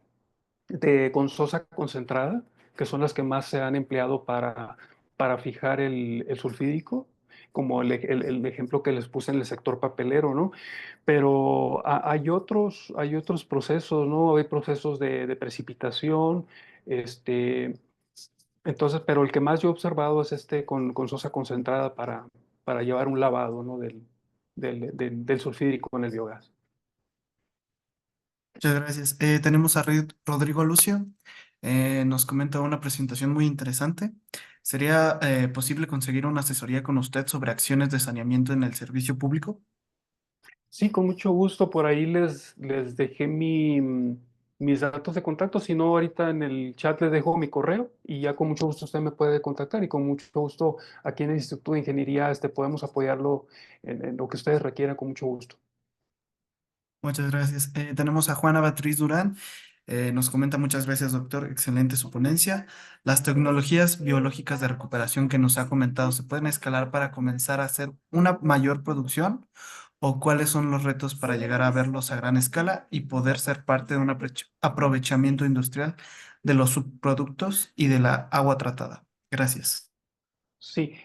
con sosa concentrada, que son las que más se han empleado para fijar el sulfídico, como el ejemplo que les puse en el sector papelero, ¿no? Pero hay otros procesos, ¿no? Hay procesos de precipitación, este, entonces, pero el que más yo he observado es con sosa concentrada para llevar un lavado, ¿no? Del sulfídrico en el biogás. Muchas gracias. Tenemos a Rodrigo Lucio, nos comenta una presentación muy interesante. ¿Sería posible conseguir una asesoría con usted sobre acciones de saneamiento en el servicio público? Sí, con mucho gusto. Por ahí les dejé mi mis datos de contacto, si no, ahorita en el chat le dejo mi correo y ya con mucho gusto usted me puede contactar y con mucho gusto aquí en el Instituto de Ingeniería podemos apoyarlo en lo que ustedes requieran con mucho gusto. Muchas gracias. Tenemos a Juana Beatriz Durán. Nos comenta muchas gracias, doctor. Excelente su ponencia. Las tecnologías biológicas de recuperación que nos ha comentado, ¿se pueden escalar para comenzar a hacer una mayor producción? ¿O cuáles son los retos para llegar a verlos a gran escala y poder ser parte de un aprovechamiento industrial de los subproductos y de la agua tratada? Gracias. Sí,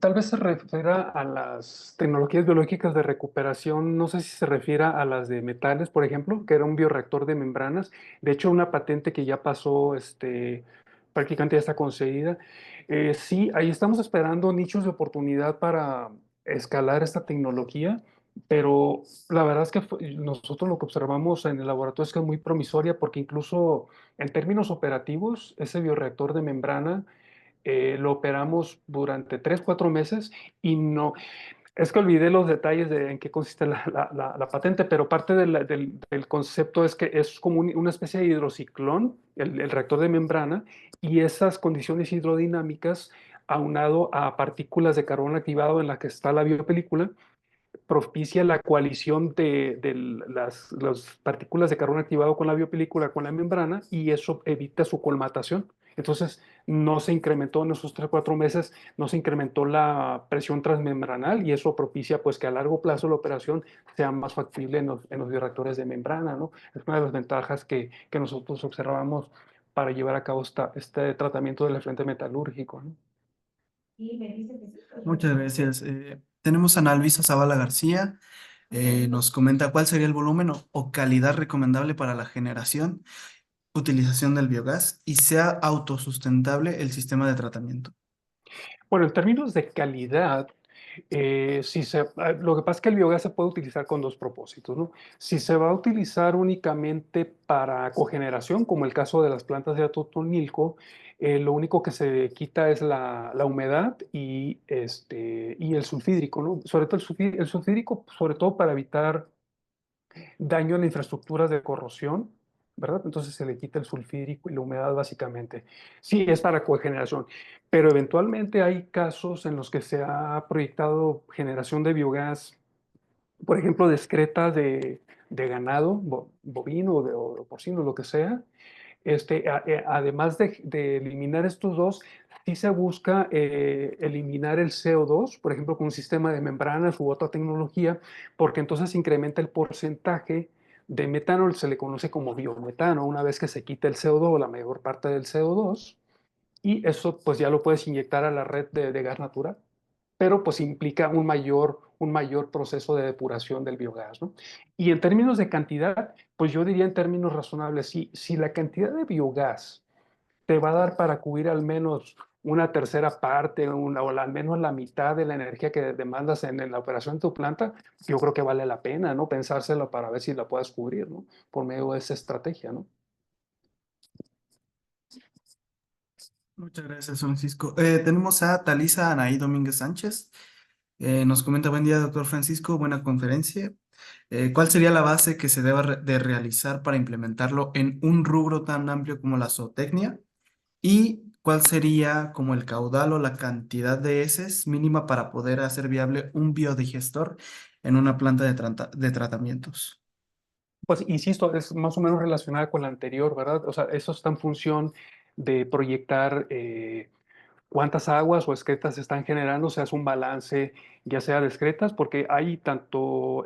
tal vez se refiera a las tecnologías biológicas de recuperación, no sé si se refiere a las de metales, por ejemplo, que era un bioreactor de membranas. De hecho, una patente que ya pasó, prácticamente ya está concedida. Sí, ahí estamos esperando nichos de oportunidad para escalar esta tecnología, pero la verdad es que nosotros lo que observamos en el laboratorio es que es muy promisoria porque incluso en términos operativos, ese bioreactor de membrana lo operamos durante 3, 4 meses y no, es que olvidé los detalles de en qué consiste la patente, pero parte del concepto es que es como una especie de hidrociclón, el reactor de membrana, y esas condiciones hidrodinámicas aunado a partículas de carbono activado en la que está la biopelícula, propicia la coalición de las partículas de carbono activado con la biopelícula, con la membrana, y eso evita su colmatación. Entonces, no se incrementó en esos 3, 4 meses, no se incrementó la presión transmembranal y eso propicia pues que a largo plazo la operación sea más factible en los bioreactores de membrana, ¿no? Es una de las ventajas que nosotros observamos para llevar a cabo este tratamiento del efluente metalúrgico, ¿no? Muchas gracias. Tenemos a Ana Luisa Zavala García. Nos comenta cuál sería el volumen o calidad recomendable para la generación, utilización del biogás y sea autosustentable el sistema de tratamiento. Bueno, en términos de calidad, lo que pasa es que el biogás se puede utilizar con dos propósitos, ¿no? Si se va a utilizar únicamente para cogeneración, como el caso de las plantas de Atotonilco, lo único que se quita es la humedad y el sulfídrico, ¿no? Sobre todo el sulfídrico, sobre todo para evitar daño en infraestructuras de corrosión, ¿verdad? Entonces se le quita el sulfídrico y la humedad básicamente. Sí, es para cogeneración, pero eventualmente hay casos en los que se ha proyectado generación de biogás, por ejemplo, de excreta de ganado, bovino o porcino, lo que sea, además de eliminar estos dos, sí se busca eliminar el CO2, por ejemplo, con un sistema de membranas u otra tecnología, porque entonces incrementa el porcentaje de metano, se le conoce como biometano, una vez que se quita el CO2, la mayor parte del CO2, y eso pues ya lo puedes inyectar a la red de gas natural, pero pues implica un mayor proceso de depuración del biogás, ¿no? Y en términos de cantidad, pues yo diría en términos razonables, si la cantidad de biogás te va a dar para cubrir al menos una tercera parte o al menos la mitad de la energía que demandas en la operación de tu planta, yo creo que vale la pena, ¿no? Pensárselo para ver si la puedes cubrir, ¿no? Por medio de esa estrategia, ¿no? Muchas gracias, Francisco. Tenemos a Talisa Anaí Domínguez Sánchez. Nos comenta, buen día, doctor Francisco, buena conferencia. ¿Cuál sería la base que se deba de realizar para implementarlo en un rubro tan amplio como la zootecnia? ¿Y cuál sería como el caudal o la cantidad de heces mínima para poder hacer viable un biodigestor en una planta de tratamientos? Pues insisto, es más o menos relacionada con la anterior, ¿verdad? O sea, eso está en función de proyectar cuántas aguas o excretas se están generando, se hace un balance, ya sea de excretas, porque hay tanto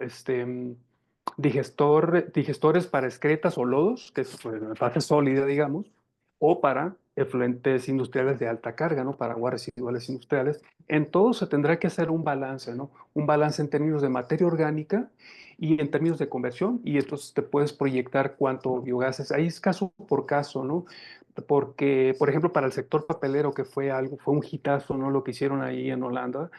digestores para excretas o lodos, que es pues, fase sólida, digamos, o para efluentes industriales de alta carga, ¿no? Para aguas residuales industriales. En todo se tendrá que hacer un balance, ¿no? Un balance en términos de materia orgánica y en términos de conversión, y entonces te puedes proyectar cuánto biogás es. Ahí es caso por caso, ¿no? Porque, por ejemplo, para el sector papelero, que fue un hitazo, ¿no? Lo que hicieron ahí en Holanda,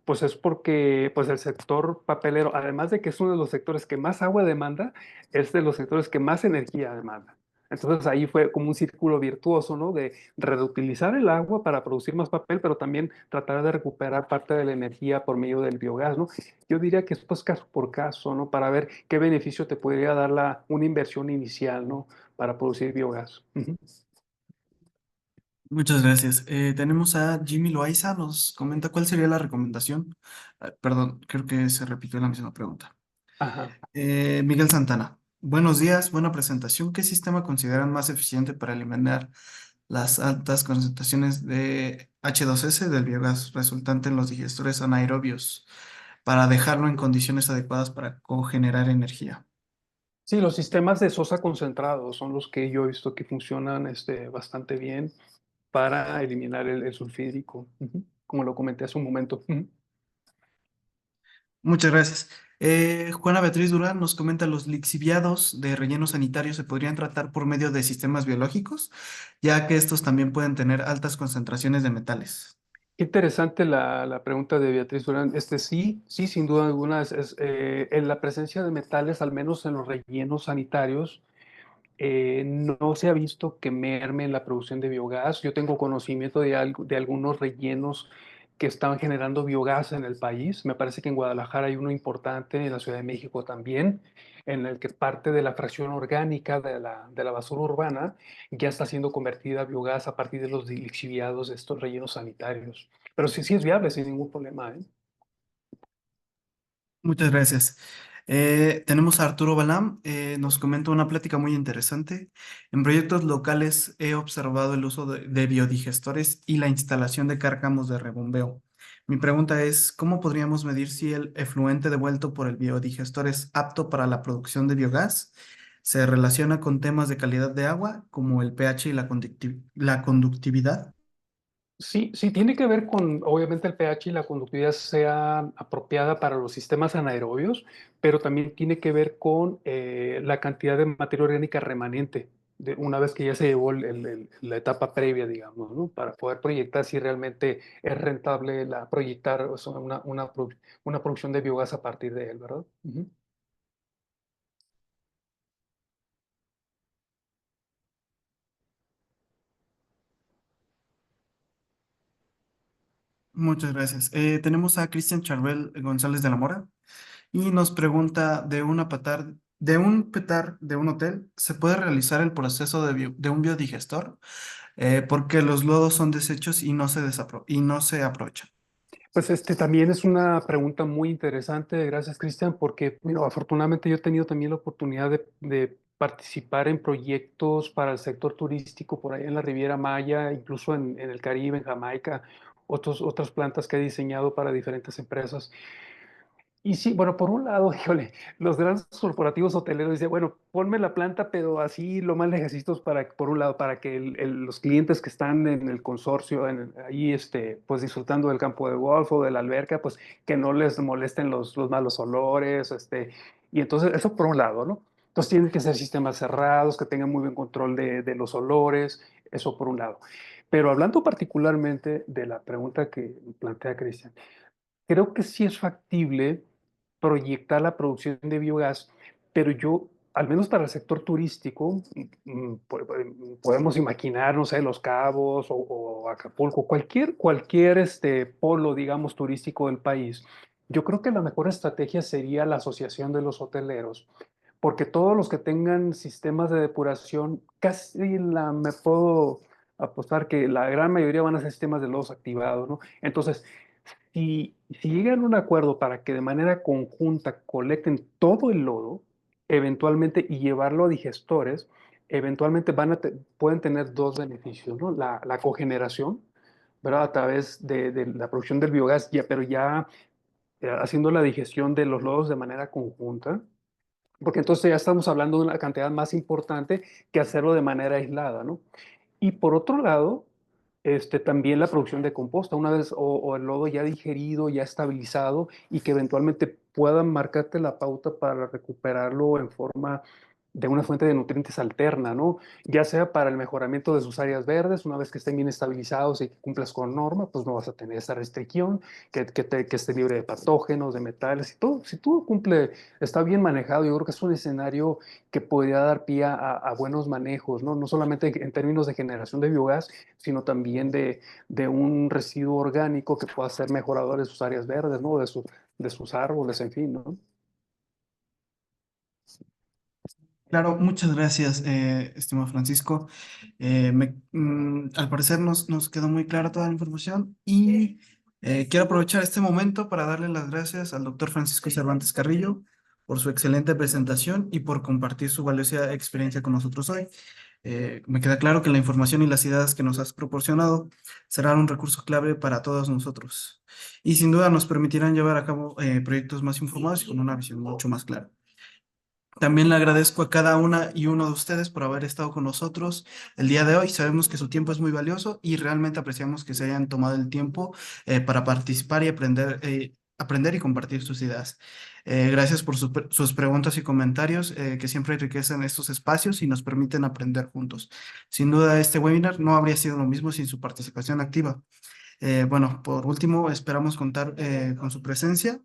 pues es porque pues el sector papelero, además de que es uno de los sectores que más agua demanda, es de los sectores que más energía demanda. Entonces ahí fue como un círculo virtuoso, ¿no? De reutilizar el agua para producir más papel, pero también tratar de recuperar parte de la energía por medio del biogás, ¿no? Yo diría que es pues caso por caso, ¿no? Para ver qué beneficio te podría dar una inversión inicial, ¿no? para producir biogás. Ujú. Muchas gracias. Tenemos a Jimmy Loaiza, nos comenta cuál sería la recomendación. Perdón, creo que se repitió la misma pregunta. Ajá. Miguel Santana, buenos días, buena presentación. ¿Qué sistema consideran más eficiente para eliminar las altas concentraciones de H2S del biogás resultante en los digestores anaerobios para dejarlo en condiciones adecuadas para cogenerar energía? Sí, los sistemas de Sosa concentrados son los que yo he visto que funcionan bastante bien para eliminar el sulfídrico, ujú, como lo comenté hace un momento. Ujú. Muchas gracias. Juana Beatriz Durán nos comenta, ¿los lixiviados de relleno sanitario se podrían tratar por medio de sistemas biológicos, ya que estos también pueden tener altas concentraciones de metales? Interesante la pregunta de Beatriz Durán. Sí, sí, sin duda alguna, en la presencia de metales, al menos en los rellenos sanitarios, no se ha visto que merme en la producción de biogás. Yo tengo conocimiento de algunos rellenos que estaban generando biogás en el país. Me parece que en Guadalajara hay uno importante, en la Ciudad de México también, en el que parte de la fracción orgánica de la basura urbana ya está siendo convertida a biogás a partir de los lixiviados de estos rellenos sanitarios. Pero sí, sí es viable sin ningún problema, ¿eh? Muchas gracias. Tenemos a Arturo Balam, nos comenta una plática muy interesante. En proyectos locales he observado el uso de biodigestores y la instalación de cárcamos de rebombeo. Mi pregunta es, ¿cómo podríamos medir si el efluente devuelto por el biodigestor es apto para la producción de biogás? ¿Se relaciona con temas de calidad de agua, como el pH y la conductividad? Sí, sí, tiene que ver con, obviamente, el pH y la conductividad sea apropiada para los sistemas anaerobios, pero también tiene que ver con la cantidad de materia orgánica remanente, una vez que ya se llevó la etapa previa, digamos, ¿no? Para poder proyectar si realmente es rentable proyectar, o sea, una producción de biogás a partir de él, ¿verdad? Ujú. Muchas gracias. Tenemos a Cristian Charbel González de la Mora y nos pregunta de un petar de un hotel, ¿se puede realizar el proceso de un biodigestor? Porque los lodos son desechos y y no se aprovechan. Pues también es una pregunta muy interesante, gracias Cristian, porque bueno, afortunadamente yo he tenido también la oportunidad de participar en proyectos para el sector turístico por ahí en la Riviera Maya, incluso en el Caribe, en Jamaica, otras plantas que he diseñado para diferentes empresas. Y sí, bueno, por un lado, híjole, los grandes corporativos hoteleros dicen, bueno, ponme la planta, pero así lo más lejecitos para, por un lado, para que los clientes que están en el consorcio, ahí, pues disfrutando del campo de golf o de la alberca, pues que no les molesten los malos olores, y entonces eso por un lado, ¿no? Entonces tienen que ser sistemas cerrados, que tengan muy buen control de los olores, eso por un lado. Pero hablando particularmente de la pregunta que plantea Cristian, creo que sí es factible proyectar la producción de biogás, pero yo, al menos para el sector turístico, podemos imaginar, no sé, Los Cabos o Acapulco, cualquier polo, digamos, turístico del país. Yo creo que la mejor estrategia sería la asociación de los hoteleros, porque todos los que tengan sistemas de depuración, me puedo apostar que la gran mayoría van a ser sistemas de lodos activados, ¿no? Entonces, si llegan a un acuerdo para que de manera conjunta colecten todo el lodo, eventualmente, y llevarlo a digestores, eventualmente pueden tener dos beneficios, ¿no? La cogeneración, ¿verdad? A través de la producción del biogás, pero ya haciendo la digestión de los lodos de manera conjunta, porque entonces ya estamos hablando de una cantidad más importante que hacerlo de manera aislada, ¿no? Y por otro lado, también la producción de composta, una vez o el lodo ya digerido, ya estabilizado y que eventualmente puedan marcarte la pauta para recuperarlo en forma de una fuente de nutrientes alterna, ¿no? Ya sea para el mejoramiento de sus áreas verdes, una vez que estén bien estabilizados y que cumplas con norma, pues no vas a tener esa restricción, que esté libre de patógenos, de metales, y todo, si todo cumple, está bien manejado, yo creo que es un escenario que podría dar pie a buenos manejos, ¿no? No solamente en términos de generación de biogás, sino también de un residuo orgánico que pueda ser mejorador de sus áreas verdes, ¿no? De sus árboles, en fin, ¿no? Claro, muchas gracias, estimado Francisco. Al parecer nos quedó muy clara toda la información y quiero aprovechar este momento para darle las gracias al doctor Francisco Cervantes Carrillo por su excelente presentación y por compartir su valiosa experiencia con nosotros hoy. Me queda claro que la información y las ideas que nos has proporcionado serán un recurso clave para todos nosotros y sin duda nos permitirán llevar a cabo proyectos más informados y con una visión mucho más clara. También le agradezco a cada una y uno de ustedes por haber estado con nosotros el día de hoy. Sabemos que su tiempo es muy valioso y realmente apreciamos que se hayan tomado el tiempo para participar y aprender y compartir sus ideas. Gracias por sus preguntas y comentarios que siempre enriquecen estos espacios y nos permiten aprender juntos. Sin duda, este webinar no habría sido lo mismo sin su participación activa. Bueno, por último, esperamos contar con su presencia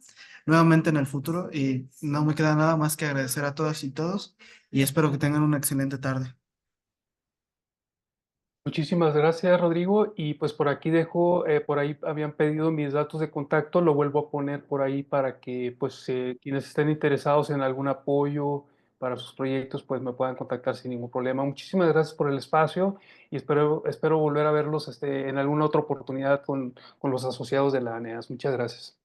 nuevamente en el futuro y no me queda nada más que agradecer a todas y todos y espero que tengan una excelente tarde. Muchísimas gracias, Rodrigo. Y pues por aquí dejo, por ahí habían pedido mis datos de contacto, lo vuelvo a poner por ahí para que pues quienes estén interesados en algún apoyo para sus proyectos pues me puedan contactar sin ningún problema. Muchísimas gracias por el espacio y espero volver a verlos en alguna otra oportunidad con los asociados de la ANEAS. Muchas gracias.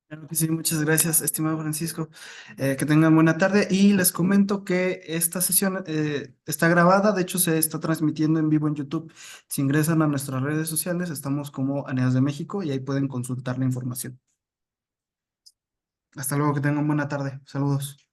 Claro que sí, muchas gracias, estimado Francisco. Que tengan buena tarde y les comento que esta sesión está grabada, de hecho se está transmitiendo en vivo en YouTube. Si ingresan a nuestras redes sociales, estamos como ANEAS de México y ahí pueden consultar la información. Hasta luego, que tengan buena tarde. Saludos.